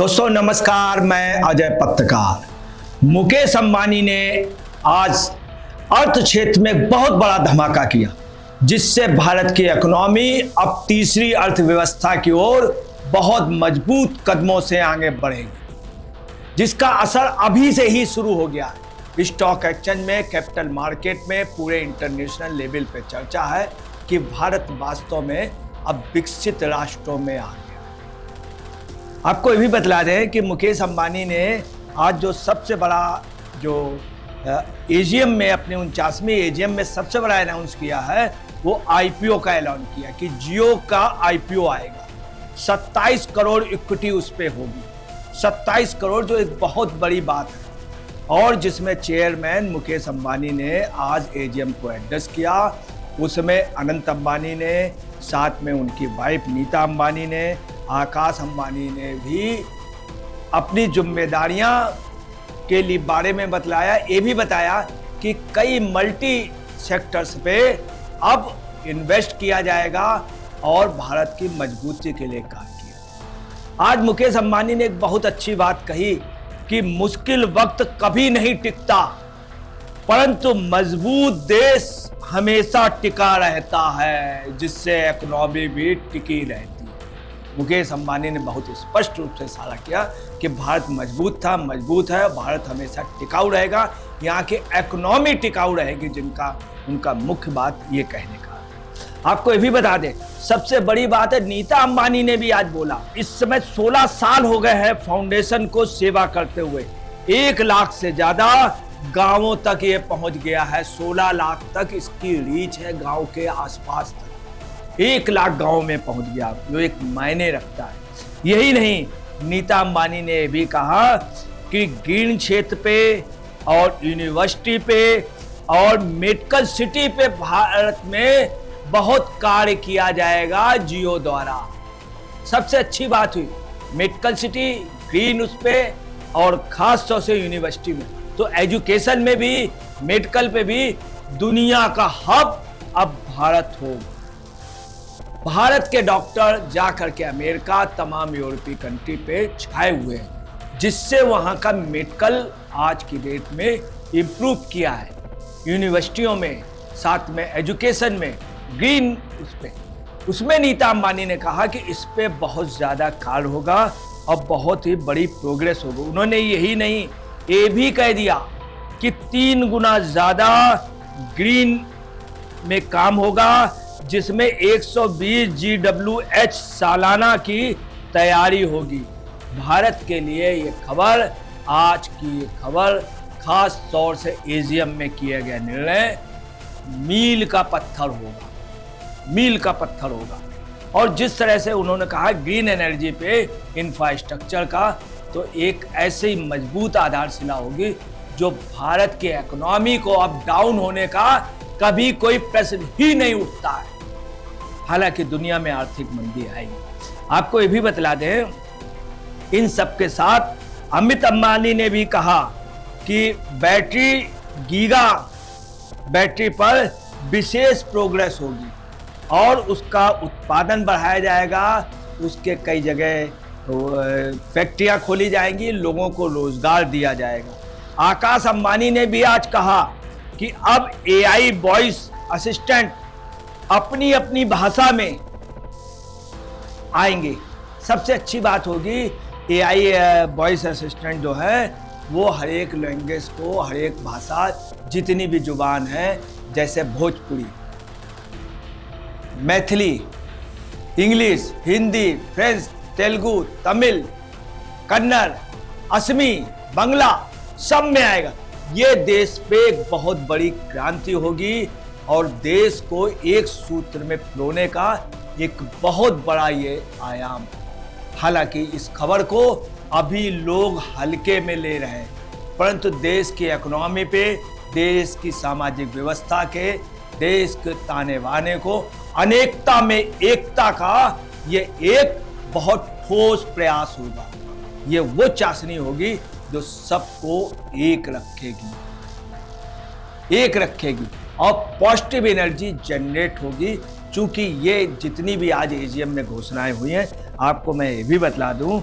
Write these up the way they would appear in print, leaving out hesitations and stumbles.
दोस्तों नमस्कार, मैं अजय पत्रकार। मुकेश अंबानी ने आज अर्थ क्षेत्र में बहुत बड़ा धमाका किया, जिससे भारत की इकोनॉमी अब तीसरी अर्थव्यवस्था की ओर बहुत मजबूत कदमों से आगे बढ़ेगी, जिसका असर अभी से ही शुरू हो गया है। स्टॉक एक्सचेंज में, कैपिटल मार्केट में, पूरे इंटरनेशनल लेवल पे चर्चा है कि भारत वास्तव में अब विकसित राष्ट्रों में आ गया। आपको ये भी बतला दें कि मुकेश अंबानी ने आज जो सबसे बड़ा जो एजीएम में, अपने 49वें एजीएम में सबसे बड़ा अनाउंस किया है, वो आईपीओ का ऐलान किया कि जियो का आईपीओ आएगा। 27 करोड़ इक्विटी उस पे होगी। 27 करोड़ जो एक बहुत बड़ी बात है। और जिसमें चेयरमैन मुकेश अंबानी ने आज एजीएम को एड्रेस किया। उसमें अनंत अंबानी ने, साथ में उनकी वाइफ नीता अंबानी ने, आकाश अंबानी ने भी अपनी जिम्मेदारियां के लिए बारे में बतलाया। ये भी बताया कि कई मल्टी सेक्टर्स पे अब इन्वेस्ट किया जाएगा और भारत की मजबूती के लिए काम किया। आज मुकेश अंबानी ने एक बहुत अच्छी बात कही कि मुश्किल वक्त कभी नहीं टिकता, परंतु मजबूत देश हमेशा टिका रहता है, जिससे इकोनॉमी भी टिकी रहती है। मुकेश अंबानी ने बहुत स्पष्ट रूप से इशारा किया कि भारत मजबूत था, मजबूत है, भारत हमेशा टिकाऊ रहेगा, यहाँ की इकोनॉमी टिकाऊ रहेगी, जिनका उनका मुख्य बात ये कहने का। आपको ये भी बता दें, सबसे बड़ी बात है, नीता अंबानी ने भी आज बोला, इस समय 16 साल हो गए हैं फाउंडेशन को सेवा करते हुए। 1 लाख से ज्यादा गांवों तक ये पहुंच गया है। 16 लाख तक इसकी रीच है, गांव के आसपास तक 1 लाख गांव में पहुंच गया, जो एक मायने रखता है। यही नहीं, नीता अंबानी ने भी कहा कि ग्रीन क्षेत्र पे और यूनिवर्सिटी पे और मेडिकल सिटी पे भारत में बहुत कार्य किया जाएगा जियो द्वारा। सबसे अच्छी बात हुई मेडिकल सिटी, ग्रीन उस पे, और खास तौर से यूनिवर्सिटी में। तो एजुकेशन में भी, मेडिकल पे भी दुनिया का हब अब भारत होगा। भारत के डॉक्टर जाकर के अमेरिका, तमाम यूरोपीय कंट्री पे छाए हुए हैं, जिससे वहां का मेडिकल आज की डेट में इम्प्रूव किया है। यूनिवर्सिटियों में, साथ में एजुकेशन में, ग्रीन उसमें नीता अंबानी ने कहा कि इस पे बहुत ज्यादा कार्य होगा और बहुत ही बड़ी प्रोग्रेस होगी। उन्होंने यही नहीं, ये भी कह दिया कि 3 गुना ज्यादा ग्रीन में काम होगा, जिसमें 120 GWH सालाना की तैयारी होगी। भारत के लिए ये खबर, आज की ये खबर, खास तौर से एजीएम में किया गया निर्णय मील का पत्थर होगा, मील का पत्थर होगा। और जिस तरह से उन्होंने कहा ग्रीन एनर्जी पे इंफ्रास्ट्रक्चर का, तो एक ऐसी मजबूत आधारशिला होगी जो भारत के इकोनॉमी को अब डाउन होने का कभी कोई प्रश्न ही नहीं उठता है। हालांकि दुनिया में आर्थिक मंदी आएगी। आपको ये भी बतला दें, इन सब के साथ अमित अंबानी ने भी कहा कि गीगा बैटरी पर विशेष प्रोग्रेस होगी और उसका उत्पादन बढ़ाया जाएगा। उसके कई जगह फैक्ट्रियां खोली जाएंगी, लोगों को रोजगार दिया जाएगा। आकाश अंबानी ने भी आज कहा कि अब एआई वॉइस असिस्टेंट अपनी अपनी भाषा में आएंगे। सबसे अच्छी बात होगी, एआई वॉइस असिस्टेंट जो है वो हर एक लैंग्वेज को, हर एक भाषा, जितनी भी जुबान है, जैसे भोजपुरी, मैथिली, इंग्लिश, हिंदी, फ्रेंच, तेलुगु, तमिल, कन्नड़, असमी, बांग्ला, सब में आएगा। ये देश पे एक बहुत बड़ी क्रांति होगी और देश को एक सूत्र में पिरोने का एक बहुत बड़ा ये आयाम। हालांकि इस खबर को अभी लोग हल्के में ले रहे हैं, परंतु देश की इकोनॉमी पे, देश की सामाजिक व्यवस्था के, देश के ताने बाने को, अनेकता में एकता का ये एक बहुत ठोस प्रयास होगा। ये वो चाशनी होगी जो सबको एक रखेगी और पॉजिटिव एनर्जी जनरेट होगी। चूंकि ये जितनी भी आज एजीएम में घोषणाएं हुई हैं, आपको मैं ये भी बतला दूं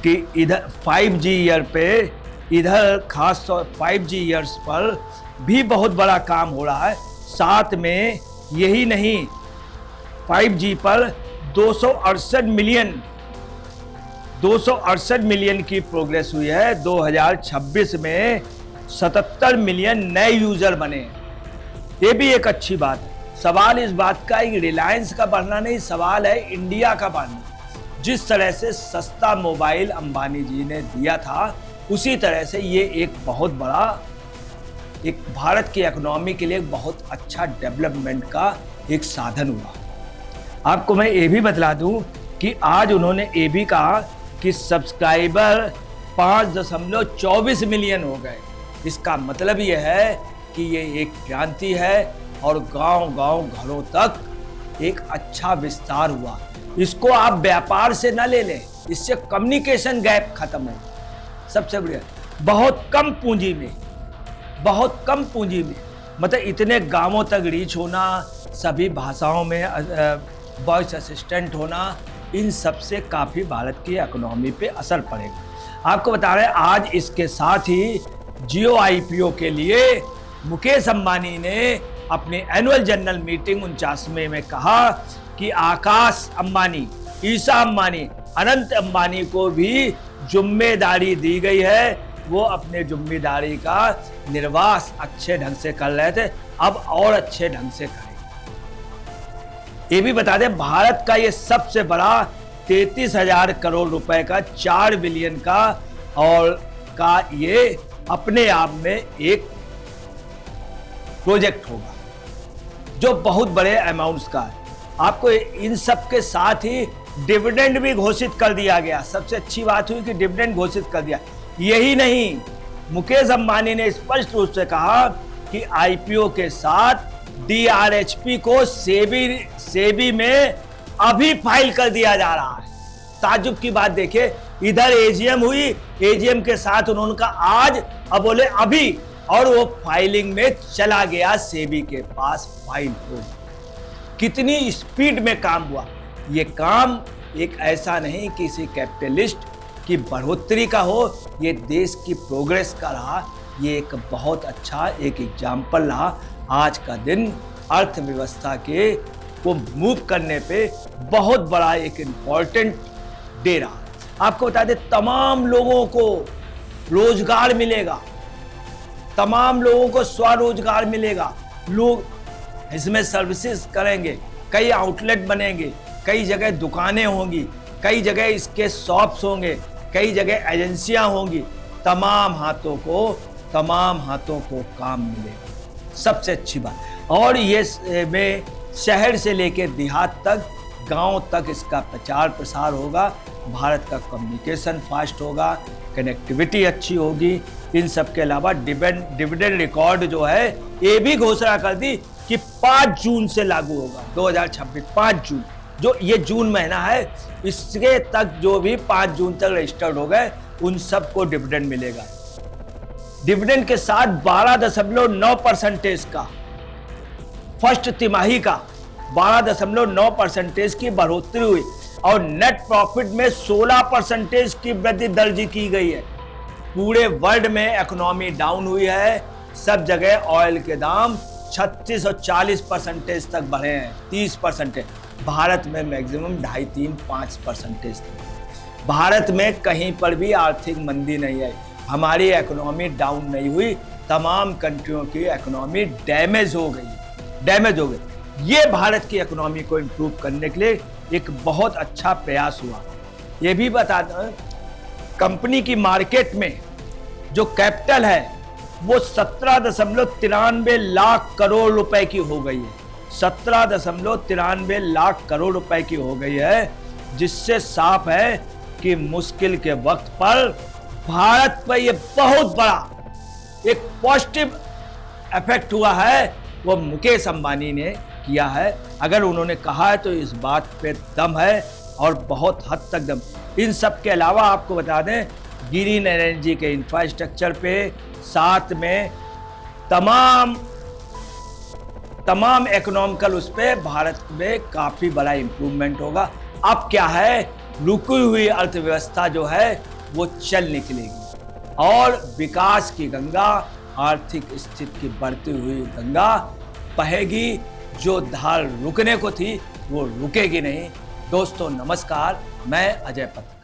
कि इधर 5G ईयर पे, इधर खास तौर 5G ईयर्स पर भी बहुत बड़ा काम हो रहा है। साथ में यही नहीं, 5G पर 268 मिलियन की प्रोग्रेस हुई है। 2026 में 77 मिलियन नए यूजर बने हैं। ये भी एक अच्छी बात है। सवाल इस बात का एक रिलायंस का बढ़ना नहीं, सवाल है इंडिया का बढ़ना। जिस तरह से सस्ता मोबाइल अंबानी जी ने दिया था, उसी तरह से ये एक बहुत बड़ा, एक भारत की इकोनॉमी के लिए एक बहुत अच्छा डेवलपमेंट का एक साधन हुआ। आपको मैं ये भी बतला दूं कि आज उन्होंने ये भी कहा कि सब्सक्राइबर 5.24 मिलियन हो गए। इसका मतलब ये है कि ये एक क्रांति है और गांव-गांव घरों तक एक अच्छा विस्तार हुआ। इसको आप व्यापार से न ले लें, इससे कम्युनिकेशन गैप खत्म है। सबसे बढ़िया, बहुत कम पूंजी में, मतलब इतने गांवों तक रीच होना, सभी भाषाओं में वॉइस असिस्टेंट होना, इन सब से काफ़ी भारत की इकोनॉमी पे असर पड़ेगा। आपको बता रहे हैं आज इसके साथ ही जियो IPO के लिए मुकेश अंबानी ने अपनी एनुअल जनरल मीटिंग 49वें में कहा कि आकाश अंबानी, ईशा अंबानी, अनंत अंबानी को भी जिम्मेदारी दी गई है। वो अपने जिम्मेदारी का निर्वाह अच्छे ढंग से कर रहे थे, अब और अच्छे ढंग से करें। ये भी बता दें, भारत का ये सबसे बड़ा 33,000 करोड़ रुपए का 4 बिलियन का और का ये अपने आप में एक प्रोजेक्ट होगा जो बहुत बड़े अमाउंट्स का है। आपको इन सब के साथ ही डिविडेंड भी घोषित कर दिया गया। सबसे अच्छी बात हुई कि डिविडेंड घोषित कर दिया। यही नहीं, मुकेश अंबानी ने स्पष्ट रूप से कहा कि IPO के साथ DRHP को सेबी में अभी फाइल कर दिया जा रहा है। ताज्जुब की बात देखिए, इधर AGM हुई, AGM के साथ उन्होंने कहा आज, अब बोले अभी, और वो फाइलिंग में चला गया, सेबी के पास फाइल हो। कितनी स्पीड में काम हुआ। ये काम एक ऐसा नहीं किसी कैपिटलिस्ट की बढ़ोतरी का हो, ये देश की प्रोग्रेस का रहा। ये एक बहुत अच्छा एक एग्जाम्पल रहा। आज का दिन अर्थव्यवस्था के को मूव करने पे बहुत बड़ा एक इम्पॉर्टेंट डे रहा। आपको बता दें, तमाम लोगों को रोजगार मिलेगा, तमाम लोगों को स्वरोजगार मिलेगा। लोग इसमें सर्विसेज करेंगे, कई आउटलेट बनेंगे, कई जगह दुकानें होंगी, कई जगह इसके शॉप्स होंगे, कई जगह एजेंसियां होंगी। तमाम हाथों को काम मिलेगा। सबसे अच्छी बात। और ये में शहर से लेकर देहात तक, गांव तक इसका प्रचार प्रसार होगा। भारत का कम्युनिकेशन फास्ट होगा, कनेक्टिविटी अच्छी होगी। इन सब के अलावा डिविडेंड रिकॉर्ड जो है, ये भी घोषणा कर दी कि 5 जून से लागू होगा। 2026 5 जून, जो ये जून महीना है, इसके तक जो भी 5 जून तक रजिस्टर्ड हो गए, उन सबको डिविडेंड मिलेगा। डिविडेंड के साथ 12.9% का फर्स्ट तिमाही का 12.9% की बढ़ोतरी हुई और नेट प्रॉफिट में 16% की वृद्धि दर्ज की गई है। पूरे वर्ल्ड में इकोनॉमी डाउन हुई है। सब जगह ऑयल के दाम 36 और 40% तक बढ़े हैं, 30%। भारत में मैक्सिमम 2.5-3-5% तक। भारत में कहीं पर भी आर्थिक मंदी नहीं आई, हमारी इकोनॉमी डाउन नहीं हुई। तमाम कंट्रियों की इकोनॉमी डैमेज हो गई। ये भारत की इकोनॉमी को इम्प्रूव करने के लिए एक बहुत अच्छा प्रयास हुआ। ये भी बता दें, कंपनी की मार्केट में जो कैपिटल है वो 17.93 लाख करोड़ रुपए की हो गई है। 17.93 लाख करोड़ रुपए की हो गई है, जिससे साफ है कि मुश्किल के वक्त पर भारत पर यह बहुत बड़ा एक पॉजिटिव इफेक्ट हुआ है, वो मुकेश अंबानी ने किया है। अगर उन्होंने कहा है तो इस बात पे दम है और बहुत हद तक दम। इन सब के अलावा आपको बता दें, ग्रीन एनर्जी के इंफ्रास्ट्रक्चर पे, साथ में तमाम इकोनॉमिकल उस पे भारत में काफ़ी बड़ा इम्प्रूवमेंट होगा। अब क्या है, रुकी हुई अर्थव्यवस्था जो है वो चल निकलेगी और विकास की गंगा, आर्थिक स्थिति की बढ़ती हुई गंगा बहेगी। जो धार रुकने को थी वो रुकेगी नहीं। दोस्तों नमस्कार, मैं अजय पत्रकार।